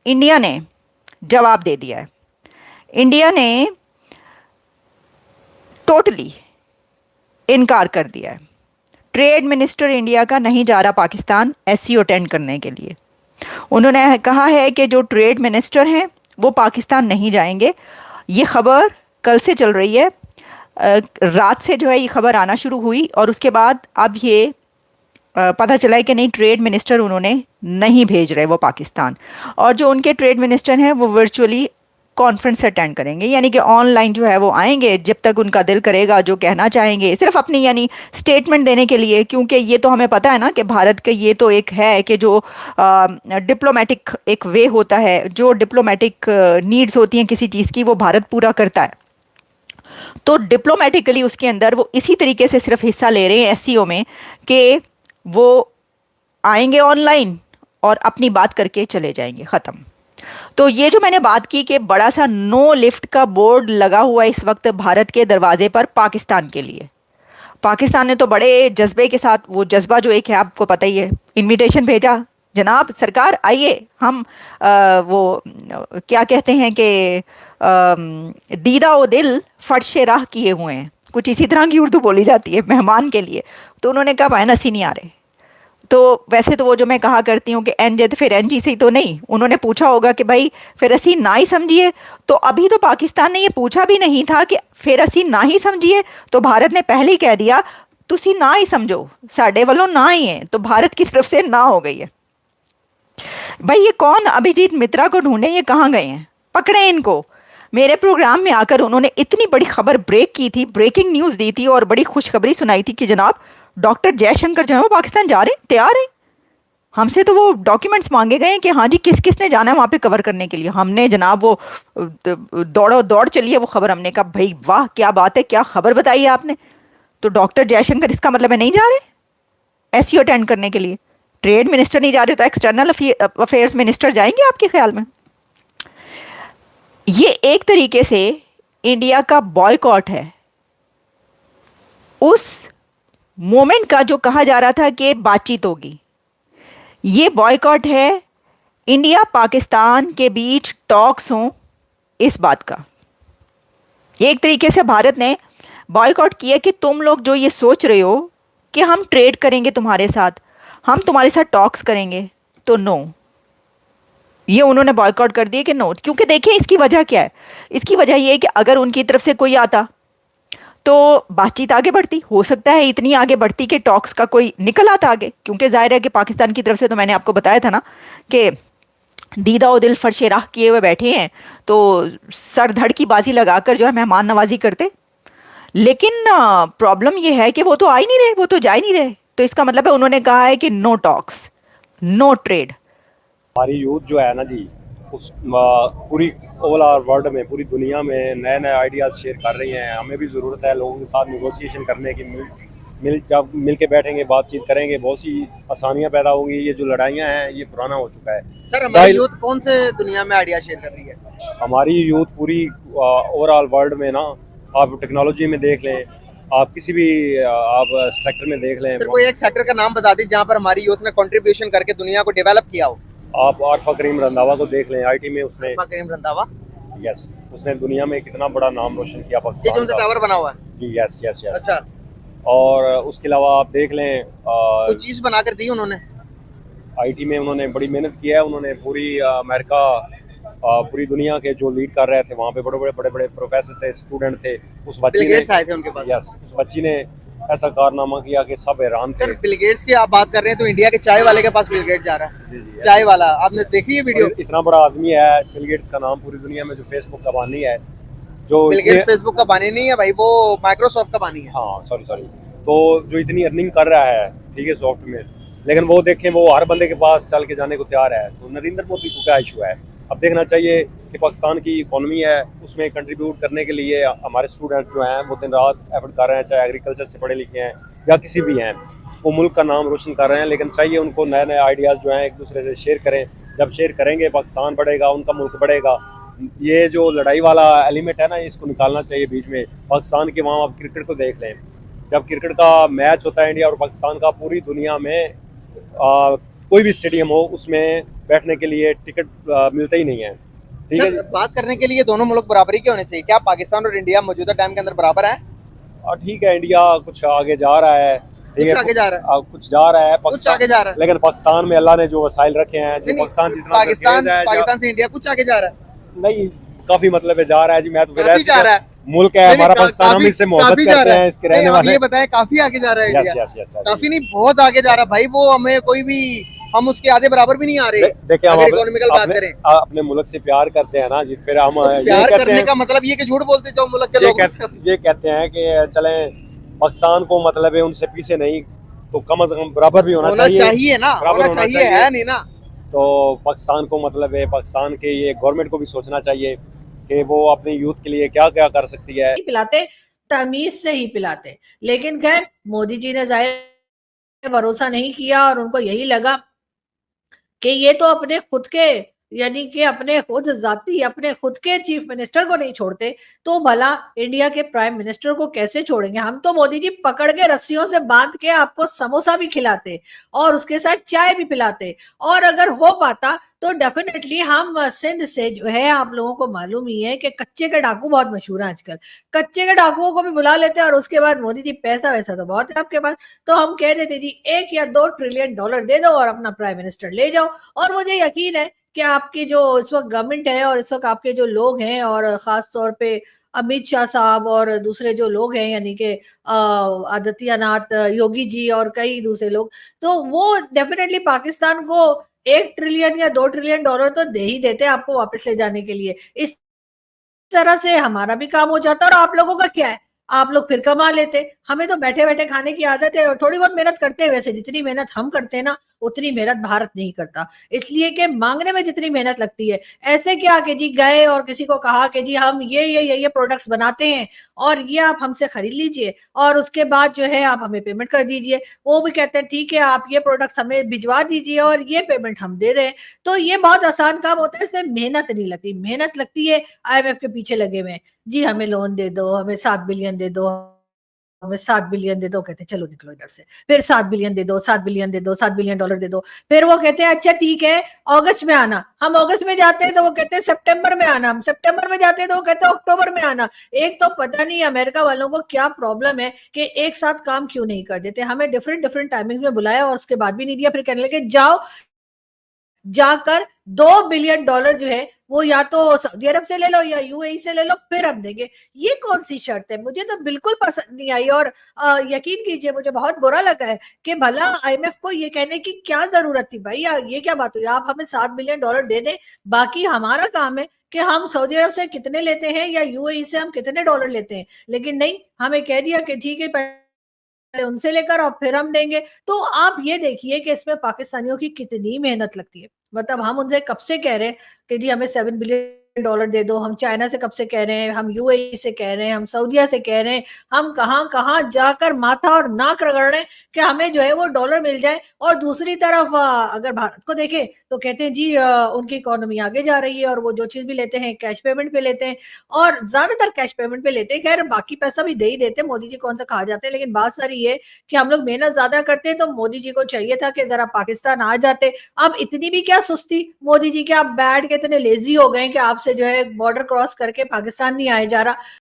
India ने जवाब दे दिया है। इंडिया ने टोटली इनकार कर दिया है। ट्रेड मिनिस्टर इंडिया का नहीं जा रहा पाकिस्तान एससीओ अटेंड करने के लिए। उन्होंने कहा है कि जो ट्रेड मिनिस्टर हैं वो पाकिस्तान नहीं जाएंगे। ये खबर कल से चल रही है। रात से जो है ये खबर आना शुरू हुई और उसके बाद अब ये पता चला है कि नहीं, ट्रेड मिनिस्टर उन्होंने नहीं भेज रहे वो पाकिस्तान। और जो उनके ट्रेड मिनिस्टर हैं वो वर्चुअली कॉन्फ्रेंस अटेंड करेंगे, यानी कि ऑनलाइन जो है वो आएंगे, जब तक उनका दिल करेगा जो कहना चाहेंगे, सिर्फ अपनी यानी स्टेटमेंट देने के लिए। क्योंकि ये तो हमें पता है ना कि भारत के ये तो एक है कि जो डिप्लोमेटिक एक वे होता है, जो डिप्लोमेटिक नीड्स होती हैं किसी चीज़ की, वो भारत पूरा करता है। तो डिप्लोमेटिकली उसके अंदर वो इसी तरीके से सिर्फ हिस्सा ले रहे हैं एससीओ में कि वो आएंगे ऑनलाइन और अपनी बात करके चले जाएंगे, ख़त्म। तो ये जो मैंने बात की कि बड़ा सा नो लिफ्ट का बोर्ड लगा हुआ है इस वक्त भारत के दरवाजे पर पाकिस्तान के लिए। पाकिस्तान ने तो बड़े जज्बे के साथ, वो जज्बा जो एक है आपको पता ही है, इनविटेशन भेजा, जनाब सरकार आइए, हम वो क्या कहते हैं कि दीदा ओ दिल फर्शे राह किए हुए हैं, कुछ इसी तरह की उर्दू बोली जाती है मेहमान के लिए। तो उन्होंने कहा भाई नसी नहीं आ रहे। तो वैसे तो वो जो मैं कहा करती हूँ कि एन जे तो फिर एन जी से तो नहीं, उन्होंने पूछा होगा कि भाई फिर असी ना ही समझिए। तो अभी तो पाकिस्तान ने ये पूछा भी नहीं था कि फिर असी ना ही समझिए, तो भारत ने पहले ही कह दिया तुसी ना ही समझो, साडे वालों ना ही है, तो भारत की तरफ से ना हो गई है। भाई ये कौन अभिजीत मित्रा को ढूंढे, ये कहाँ गए हैं, पकड़े इनको। मेरे प्रोग्राम में आकर उन्होंने इतनी बड़ी खबर ब्रेक की थी, ब्रेकिंग न्यूज दी थी और बड़ी खुशखबरी सुनाई थी कि जनाब डॉक्टर जयशंकर जो है वो पाकिस्तान जा रहे हैं, तैयार है। हमसे तो वो डॉक्यूमेंट्स मांगे गए हैं कि हाँ जी किस किस ने जाना है वहां पे कवर करने के लिए। हमने जनाब वो दौड़ो दौड़ चलिए वो खबर, हमने कहा भाई वाह क्या बात है, क्या खबर बताई है आपने। तो डॉक्टर जयशंकर इसका मतलब है नहीं जा रहे एससीओ अटेंड करने के लिए। ट्रेड मिनिस्टर नहीं जा रहे तो एक्सटर्नल अफेयर्स मिनिस्टर जाएंगे आपके ख्याल में? ये एक तरीके से इंडिया का बॉयकॉट है उस मोमेंट का जो कहा जा रहा था कि बातचीत होगी। ये बॉयकॉट है इंडिया पाकिस्तान के बीच टॉक्स हों इस बात का। ये एक तरीके से भारत ने बॉयकॉट किया कि तुम लोग जो ये सोच रहे हो कि हम ट्रेड करेंगे तुम्हारे साथ, हम तुम्हारे साथ टॉक्स करेंगे, तो नो, ये उन्होंने बॉयकॉट कर दिया कि नो। क्योंकि देखिए इसकी वजह क्या है, इसकी वजह ये है कि अगर उनकी तरफ से कोई आता तो बातचीत आगे बढ़ती, हो सकता है इतनी आगे बढ़ती कि टॉक्स का कोई निकल आता आगे। क्योंकि जाहिर है कि पाकिस्तान की तरफ से तो मैंने आपको बताया था ना कि दीदा ओ दिल फर्शे राह किए हुए बैठे हैं, तो सर धड़ की बाजी लगाकर जो है मेहमान नवाजी करते। लेकिन प्रॉब्लम ये है कि वो तो आ ही नहीं रहे, वो तो जा ही नहीं रहे। तो इसका मतलब है उन्होंने कहा है कि नो टॉक्स, नो ट्रेड। हमारी यूथ जो है ना जी, उस पूरी ओवरऑल वर्ल्ड में, पूरी दुनिया में नए नए आइडियाज़ शेयर कर रही हैं। हमें भी ज़रूरत है लोगों के साथ नेगोशिएशन करने की। जब मिल के बैठेंगे, बातचीत करेंगे, बहुत सी आसानियाँ पैदा होंगी। ये जो लड़ाइयाँ हैं ये पुराना हो चुका है। सर हमारी यूथ कौन से दुनिया में आइडिया शेयर कर रही है? हमारी यूथ पूरी ओवरऑल वर्ल्ड में ना, आप टेक्नोलॉजी में देख लें, आप किसी भी आप सेक्टर में देख लें। सर कोई एक सेक्टर का नाम बता दीजिए जहाँ पर हमारी यूथ ने कंट्रीब्यूशन करके दुनिया को डेवलप किया हो। आप आरफा करीम रंधावा को देख लें, आईटी में उसने, आरफा करीम रंधावा, यस, उसने दुनिया में कितना बड़ा नाम रोशन किया ये पाकिस्तान जो उनका टावर बना हुआ है जी, यस यस यस। अच्छा, और उसके अलावा आप देख लें कोई चीज बना कर दी उन्होंने? आईटी में उन्होंने बड़ी मेहनत किया है। उन्होंने पूरी अमेरिका, पूरी दुनिया के जो लीड कर रहे थे वहाँ पे बड़े बड़े प्रोफेसर थे, स्टूडेंट थे। उस बच्ची बिल ने, गेट्स आए थे उनके पास। यस, उस बच्ची ने ऐसा कारनामा किया कि सब हैरान थे। सर बिल गेट्स की आप बात कर रहे हैं तो इंडिया के चाय वाले के पास बिल गेट्स जा रहा है। जी जी, चाय वाला, आपने देखी है वीडियो? इतना बड़ा आदमी है बिल गेट्स का नाम पूरी दुनिया में, जो फेसबुक का बानी है, जो बिल गेट्स फेसबुक का बानी नहीं है भाई, वो माइक्रोसॉफ्ट का बानी है। हाँ सॉरी। तो जो इतनी अर्निंग कर रहा है, ठीक है, सॉफ्ट में, लेकिन वो देखें वो हर बंदे के पास चल के जाने को तैयार है। तो नरेंद्र मोदी को क्या इशू है? अब देखना चाहिए कि पाकिस्तान की इकोनॉमी है, उसमें कंट्रीब्यूट करने के लिए हमारे स्टूडेंट जो हैं वो दिन रात एफर्ट कर रहे हैं, चाहे एग्रीकल्चर से पढ़े लिखे हैं या किसी भी हैं, वो मुल्क का नाम रोशन कर रहे हैं। लेकिन चाहिए उनको नए नए आइडियाज़ जो हैं एक दूसरे से शेयर करें। जब शेयर करेंगे पाकिस्तान बढ़ेगा, उनका मुल्क बढ़ेगा। ये जो लड़ाई वाला एलिमेंट है ना, इसको निकालना चाहिए बीच में। पाकिस्तान के वहाँ आप क्रिकेट को देख लें, जब क्रिकेट का मैच होता है इंडिया और पाकिस्तान का, पूरी दुनिया में कोई भी स्टेडियम हो उसमें बैठने के लिए टिकट मिलते ही नहीं है, ठीक है। सर बात करने के लिए दोनों मुल्क बराबरी के होने चाहिए, क्या पाकिस्तान और इंडिया मौजूदा टाइम के अंदर बराबर है? और ठीक है, इंडिया कुछ आगे जा रहा है, ठीक कुछ है, आगे जा रहा है, कुछ जा रहा है कुछ आगे जा रहा है। लेकिन पाकिस्तान में अल्लाह ने जो वसाइल रखे हैं, जो नहीं, पाकिस्तान जितना पाकिस्तान तेज है, पाकिस्तान से इंडिया कुछ आगे जा रहा है, नहीं काफी मतलब है जा रहा है जी। मैं तो फिर काफी ऐसे जा रहा है। मुल्क है नहीं, हमारा नहीं, पाकिस्तान, हम काफी- इससे मोहब्बत काफी जा करते रहा है। हैं, इसके नहीं, रहने आप वाले। ये बताएं काफी आगे जा रहा है यस इंडिया, यस यस काफी नहीं बहुत आगे जा रहा है भाई, वो हमें कोई भी हम उसके आधे बराबर भी नहीं आ रहे। देखिए, हम अगर इकोनॉमिकल बात अपने करें अपने मुल्क से प्यार करते हैं ना जी, फिर हम तो ये प्यार कहते करने हैं, का मतलब ये कि झूठ बोलते जाओ मुल्क के लोग। ये कहते हैं कि चलें पाकिस्तान को मतलब है उनसे पीछे नहीं, तो कम से कम बराबर भी होना चाहिए ना, बराबर होना चाहिए, है नहीं ना। तो पाकिस्तान को मतलब है, पाकिस्तान के ये गवर्नमेंट को भी सोचना चाहिए कि वो अपने यूथ के लिए क्या क्या कर सकती है। पिलाते तमीज से ही पिलाते, लेकिन खैर मोदी जी ने जाहिर भरोसा नहीं किया और उनको यही लगा कि ये तो अपने खुद के यानी कि अपने खुद जाती अपने खुद के चीफ मिनिस्टर को नहीं छोड़ते तो भला इंडिया के प्राइम मिनिस्टर को कैसे छोड़ेंगे। हम तो मोदी जी पकड़ के रस्सियों से बांध के आपको समोसा भी खिलाते और उसके साथ चाय भी पिलाते, और अगर हो पाता तो डेफिनेटली हम सिंध से जो है, आप लोगों को मालूम ही है कि कच्चे के डाकू बहुत मशहूर है आजकल, कच्चे के डाकुओं को भी बुला लेते और उसके बाद मोदी जी पैसा वैसा तो बहुत है आपके पास, तो हम कह देते जी 1 या 2 ट्रिलियन डॉलर दे दो और अपना प्राइम मिनिस्टर ले जाओ। और मुझे यकीन है कि आपकी जो इस वक्त गवर्नमेंट है और इस वक्त आपके जो लोग हैं और खास तौर पे अमित शाह साहब और दूसरे जो लोग हैं यानी कि आदित्यनाथ योगी जी और कई दूसरे लोग, तो वो डेफिनेटली पाकिस्तान को 1 ट्रिलियन या 2 ट्रिलियन डॉलर तो दे ही देते आपको वापस ले जाने के लिए। इस तरह से हमारा भी काम हो जाता। और आप लोगों का क्या है, आप लोग फिर कमा लेते, हमें तो बैठे बैठे खाने की आदत है और थोड़ी बहुत मेहनत करते हैं, वैसे जितनी मेहनत हम करते हैं ना उतनी मेहनत भारत नहीं करता, इसलिए कि मांगने में जितनी मेहनत लगती है, ऐसे क्या कि जी गए और किसी को कहा कि जी हम ये प्रोडक्ट्स बनाते हैं और ये आप हमसे खरीद लीजिए और उसके बाद जो है आप हमें पेमेंट कर दीजिए, वो भी कहते हैं ठीक है आप ये प्रोडक्ट्स हमें भिजवा दीजिए और ये पेमेंट हम दे रहे हैं। तो ये बहुत आसान काम होता है, इसमें मेहनत नहीं लगती, मेहनत लगती है आईएमएफ के पीछे लगे हुए, जी हमें लोन दे दो, हमें 7 बिलियन दे दो, हमें 7 बिलियन दे दो, कहते चलो निकलो इधर से, फिर 7 बिलियन दे दो, 7 बिलियन दे दो, 7 बिलियन डॉलर दे दो, फिर वो कहते हैं अच्छा ठीक है अगस्त में आना, हम अगस्त में जाते हैं तो वो कहते हैं सितंबर में आना, हम सितंबर में जाते हैं तो वो कहते हैं अक्टूबर में आना। एक तो पता नहीं अमेरिका वालों को क्या प्रॉब्लम है कि एक साथ काम क्यों नहीं कर देते, हमें डिफरेंट डिफरेंट टाइमिंग्स में बुलाया और उसके बाद भी नहीं दिया, फिर कहने लगे जाओ जाकर 2 बिलियन डॉलर जो है वो या तो सऊदी अरब से ले लो या यूएई से ले लो फिर हम देंगे। ये कौन सी शर्त है, मुझे तो बिल्कुल पसंद नहीं आई और यकीन कीजिए मुझे बहुत बुरा लगा है कि भला आईएमएफ को ये कहने की क्या जरूरत थी भाई, ये क्या बात हुई, आप हमें 7 बिलियन डॉलर दे दें, बाकी हमारा काम है कि हम सऊदी अरब से कितने लेते हैं या यूएई से हम कितने डॉलर लेते हैं, लेकिन नहीं, हमें कह दिया कि ठीक है पहले उनसे लेकर और फिर हम देंगे। तो आप ये देखिए कि इसमें पाकिस्तानियों की कितनी मेहनत लगती है, मतलब हम उनसे कब से कह रहे हैं कि जी हमें 7 बिलियन डॉलर दे दो, हम चाइना से कब से कह रहे हैं, हम यूएई से कह रहे हैं, हम सऊदीया से कह रहे हैं, हम कहाँ कहाँ जाकर माथा और नाक रगड़ रहे हैं कि हमें जो है वो डॉलर मिल जाए। और दूसरी तरफ अगर भारत को देखें तो कहते हैं जी उनकी इकोनॉमी आगे जा रही है और वो जो चीज भी लेते हैं कैश पेमेंट पे लेते हैं और ज्यादातर कैश पेमेंट पे लेते हैं, खैर बाकी पैसा भी दे ही देते हैं, मोदी जी कौन सा खा जाते हैं, लेकिन बात सारी ये कि हम लोग मेहनत ज्यादा करते हैं तो मोदी जी को चाहिए था कि जरा पाकिस्तान आ जाते। अब इतनी भी क्या सुस्ती मोदी जी के, आप बैठ के इतने लेजी हो गए कि आपसे जो है बॉर्डर क्रॉस करके पाकिस्तान नहीं आया जा रहा।